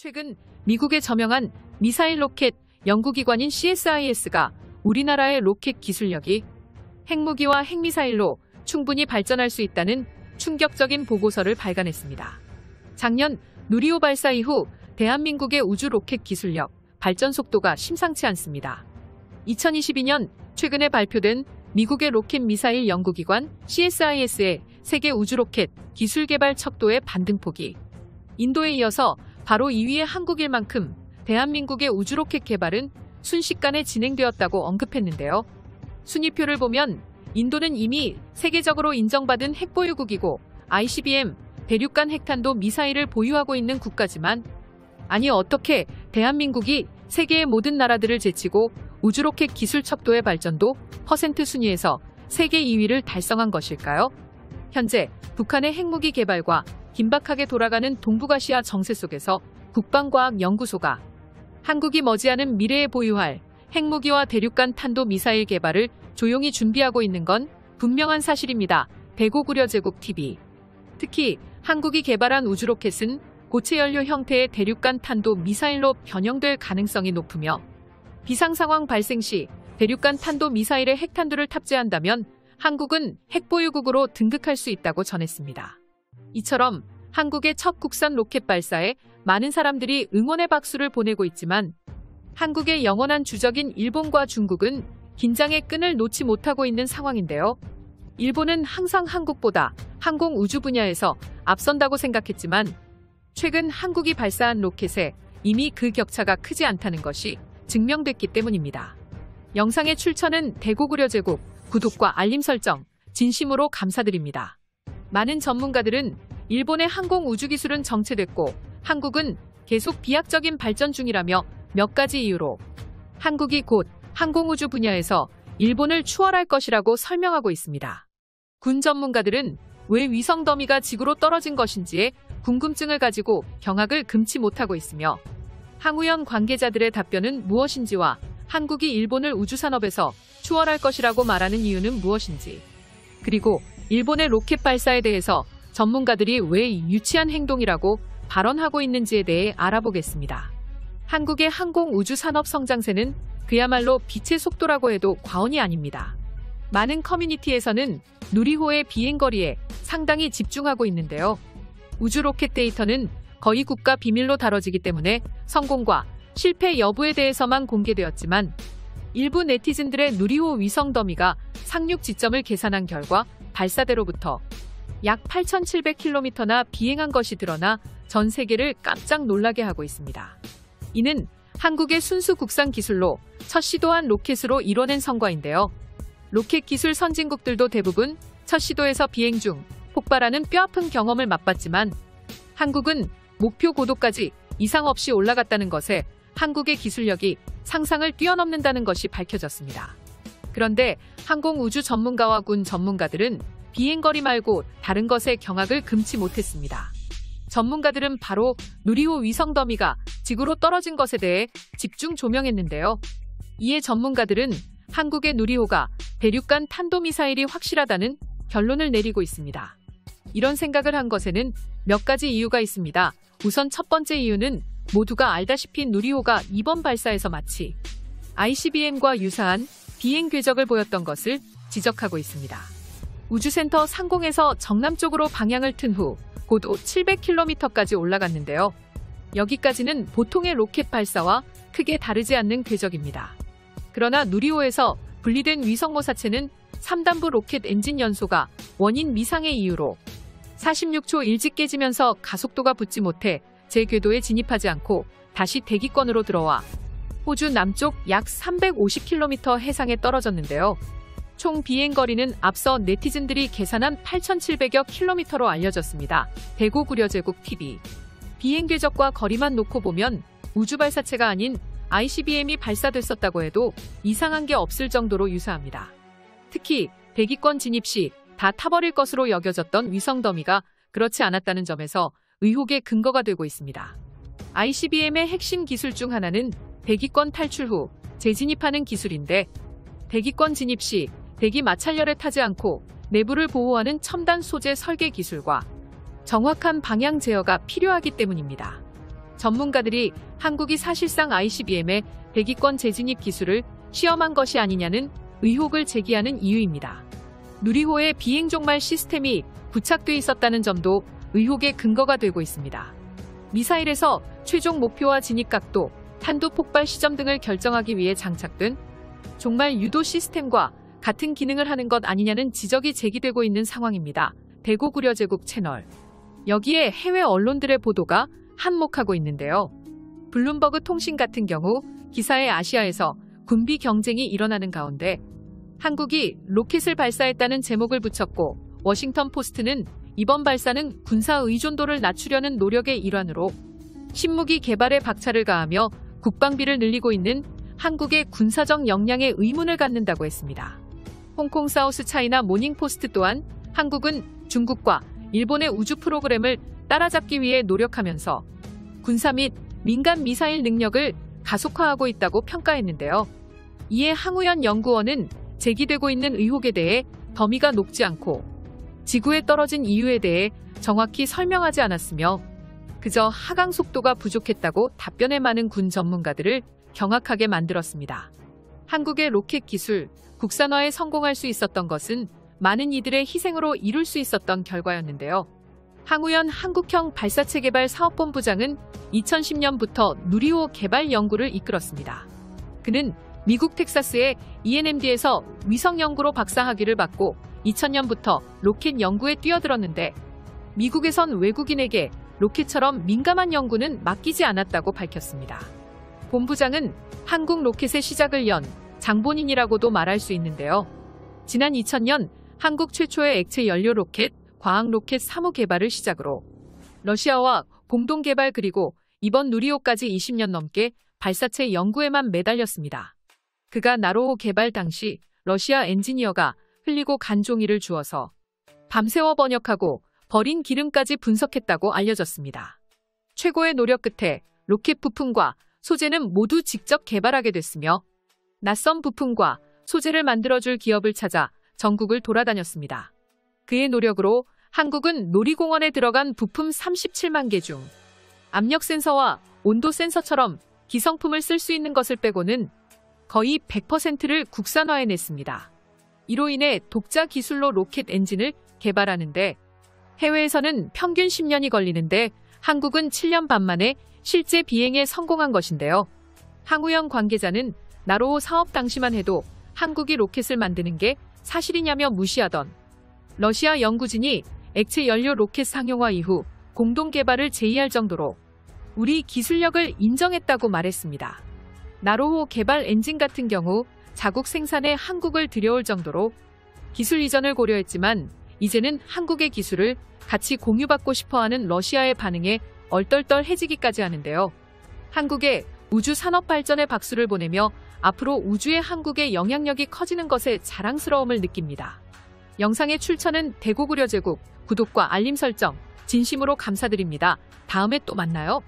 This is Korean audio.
최근 미국의 저명한 미사일 로켓 연구기관인 CSIS가 우리나라의 로켓 기술력이 핵무기와 핵미사일로 충분히 발전할 수 있다는 충격적인 보고서를 발간했습니다. 작년 누리호 발사 이후 대한민국의 우주 로켓 기술력, 발전 속도가 심상치 않습니다. 2022년 최근에 발표된 미국의 로켓 미사일 연구기관 CSIS의 세계 우주 로켓 기술 개발 척도의 반등폭이 인도에 이어서 바로 2위의 한국일 만큼 대한민국의 우주 로켓 개발은 순식간에 진행되었다고 언급했는데요. 순위표를 보면 인도는 이미 세계적으로 인정받은 핵보유국이고 ICBM, 대륙간 핵탄도 미사일을 보유하고 있는 국가지만 아니 어떻게 대한민국이 세계의 모든 나라들을 제치고 우주 로켓 기술 척도의 발전도 퍼센트 순위에서 세계 2위를 달성한 것일까요? 현재 북한의 핵무기 개발과 긴박하게 돌아가는 동북아시아 정세 속에서 국방과학연구소가 한국이 머지않은 미래에 보유할 핵무기와 대륙간 탄도 미사일 개발을 조용히 준비하고 있는 건 분명한 사실입니다. 대고구려제국TV. 특히 한국이 개발한 우주로켓은 고체연료 형태의 대륙간 탄도 미사일로 변형될 가능성이 높으며 비상상황 발생 시 대륙간 탄도 미사일에 핵탄두를 탑재한다면 한국은 핵보유국으로 등극할 수 있다고 전했습니다. 이처럼 한국의 첫 국산 로켓 발사에 많은 사람들이 응원의 박수를 보내고 있지만 한국의 영원한 주적인 일본과 중국은 긴장의 끈을 놓지 못하고 있는 상황인데요. 일본은 항상 한국보다 항공 우주 분야에서 앞선다고 생각했지만 최근 한국이 발사한 로켓에 이미 그 격차가 크지 않다는 것이 증명됐기 때문입니다. 영상의 출처는 대고구려제국, 구독과 알림 설정 진심으로 감사드립니다. 많은 전문가들은 일본의 항공 우주 기술은 정체됐고 한국은 계속 비약적인 발전 중이라며 몇 가지 이유로 한국이 곧 항공 우주 분야에서 일본을 추월할 것이라고 설명하고 있습니다. 군 전문가들은 왜 위성 더미가 지구로 떨어진 것인지에 궁금증을 가지고 경악을 금치 못하고 있으며 항우연 관계자들의 답변은 무엇인지와 한국이 일본을 우주산업에서 추월할 것이라고 말하는 이유는 무엇인지, 그리고 일본의 로켓 발사에 대해서 전문가들이 왜 유치한 행동이라고 발언하고 있는지에 대해 알아보겠습니다. 한국의 항공 우주 산업 성장세는 그야말로 빛의 속도라고 해도 과언이 아닙니다. 많은 커뮤니티에서는 누리호의 비행거리에 상당히 집중하고 있는데요. 우주 로켓 데이터는 거의 국가 비밀로 다뤄지기 때문에 성공과 실패 여부에 대해서만 공개되었지만 일부 네티즌들의 누리호 위성 더미가 상륙 지점을 계산한 결과 발사대로부터 약 8,700km나 비행한 것이 드러나 전 세계를 깜짝 놀라게 하고 있습니다. 이는 한국의 순수 국산 기술로 첫 시도한 로켓으로 이뤄낸 성과인데요. 로켓 기술 선진국들도 대부분 첫 시도에서 비행 중 폭발하는 뼈아픈 경험을 맛봤지만 한국은 목표 고도까지 이상 없이 올라갔다는 것에 한국의 기술력이 상상을 뛰어넘는다는 것이 밝혀졌습니다. 그런데 항공 우주 전문가와 군 전문가들은 비행거리 말고 다른 것에 경악을 금치 못했습니다. 전문가들은 바로 누리호 위성 더미가 지구로 떨어진 것에 대해 집중 조명했는데요. 이에 전문가들은 한국의 누리호가 대륙간 탄도미사일이 확실하다는 결론을 내리고 있습니다. 이런 생각을 한 것에는 몇 가지 이유가 있습니다. 우선 첫 번째 이유는 모두가 알다시피 누리호가 이번 발사에서 마치 ICBM과 유사한 비행 궤적을 보였던 것을 지적하고 있습니다. 우주센터 상공에서 정남쪽으로 방향을 튼 후 고도 700km까지 올라갔는데요. 여기까지는 보통의 로켓 발사와 크게 다르지 않는 궤적입니다. 그러나 누리호에서 분리된 위성 모사체는 3단부 로켓 엔진 연소가 원인 미상의 이유로 46초 일찍 깨지면서 가속도가 붙지 못해 제궤도에 진입하지 않고 다시 대기권으로 들어와 호주 남쪽 약 350km 해상에 떨어졌는데요. 총 비행거리는 앞서 네티즌들이 계산한 8,700여 킬로미터로 알려졌습니다. 대고구려제국TV. 비행 궤적과 거리만 놓고 보면 우주 발사체가 아닌 ICBM이 발사됐었다고 해도 이상한 게 없을 정도로 유사합니다. 특히 대기권 진입 시 다 타버릴 것으로 여겨졌던 위성 더미가 그렇지 않았다는 점에서 의혹의 근거가 되고 있습니다. ICBM의 핵심 기술 중 하나는 대기권 탈출 후 재진입하는 기술인데 대기권 진입 시 대기 마찰열에 타지 않고 내부를 보호하는 첨단 소재 설계 기술과 정확한 방향 제어가 필요하기 때문입니다. 전문가들이 한국이 사실상 ICBM의 대기권 재진입 기술을 시험한 것이 아니냐는 의혹을 제기하는 이유입니다. 누리호의 비행 종말 시스템이 부착돼 있었다는 점도 의혹의 근거가 되고 있습니다. 미사일에서 최종 목표와 진입 각도, 탄두 폭발 시점 등을 결정하기 위해 장착된 종말 유도 시스템과 같은 기능을 하는 것 아니냐는 지적이 제기되고 있는 상황입니다. 대고구려제국 채널. 여기에 해외 언론들의 보도가 한몫하고 있는데요. 블룸버그 통신 같은 경우 기사에 아시아에서 군비 경쟁이 일어나는 가운데 한국이 로켓을 발사했다는 제목을 붙였고, 워싱턴 포스트는 이번 발사는 군사 의존도를 낮추려는 노력의 일환으로 신무기 개발에 박차를 가하며 국방비를 늘리고 있는 한국의 군사적 역량에 의문을 갖는다고 했습니다. 홍콩 사우스 차이나 모닝포스트 또한 한국은 중국과 일본의 우주 프로그램을 따라잡기 위해 노력하면서 군사 및 민간 미사일 능력을 가속화하고 있다고 평가했는데요. 이에 항우연 연구원은 제기되고 있는 의혹에 대해 더미가 높지 않고 지구에 떨어진 이유에 대해 정확히 설명하지 않았으며 그저 하강 속도가 부족했다고 답변에 많은 군 전문가들을 경악하게 만들었습니다. 한국의 로켓 기술 국산화에 성공할 수 있었던 것은 많은 이들의 희생으로 이룰 수 있었던 결과였는데요. 항우연 한국형 발사체 개발 사업본부장은 2010년부터 누리호 개발 연구를 이끌었습니다. 그는 미국 텍사스의 ENMD에서 위성 연구로 박사 학위를 받고 2000년부터 로켓 연구에 뛰어들었는데 미국에선 외국인에게 로켓처럼 민감한 연구는 맡기지 않았다고 밝혔습니다. 본부장은 한국 로켓의 시작을 연 장본인이라고도 말할 수 있는데요. 지난 2000년 한국 최초의 액체 연료 로켓, 과학 로켓 3호 개발을 시작으로 러시아와 공동 개발 그리고 이번 누리호까지 20년 넘게 발사체 연구에만 매달렸습니다. 그가 나로호 개발 당시 러시아 엔지니어가 흘리고 간 종이를 주어서 밤새워 번역하고 버린 기름까지 분석했다고 알려졌습니다. 최고의 노력 끝에 로켓 부품과 소재는 모두 직접 개발하게 됐으며 낯선 부품과 소재를 만들어줄 기업을 찾아 전국을 돌아다녔습니다. 그의 노력으로 한국은 놀이공원에 들어간 부품 37만 개 중 압력 센서와 온도 센서처럼 기성품을 쓸 수 있는 것을 빼고는 거의 100%를 국산화해냈습니다. 이로 인해 독자 기술로 로켓 엔진을 개발하는데 해외에서는 평균 10년이 걸리는데 한국은 7년 반 만에 실제 비행에 성공한 것인데요. 항우연 관계자는 나로호 사업 당시만 해도 한국이 로켓을 만드는 게 사실이냐며 무시하던 러시아 연구진이 액체 연료 로켓 상용화 이후 공동 개발을 제의할 정도로 우리 기술력을 인정했다고 말했습니다. 나로호 개발 엔진 같은 경우 자국 생산에 한국을 들여올 정도로 기술 이전을 고려했지만 이제는 한국의 기술을 같이 공유받고 싶어하는 러시아의 반응에 얼떨떨해지기까지 하는데요. 한국의 우주 산업 발전에 박수를 보내며 앞으로 우주의 한국의 영향력이 커지는 것에 자랑스러움을 느낍니다. 영상의 출처는 대고구려제국, 구독과 알림 설정 진심으로 감사드립니다. 다음에 또 만나요.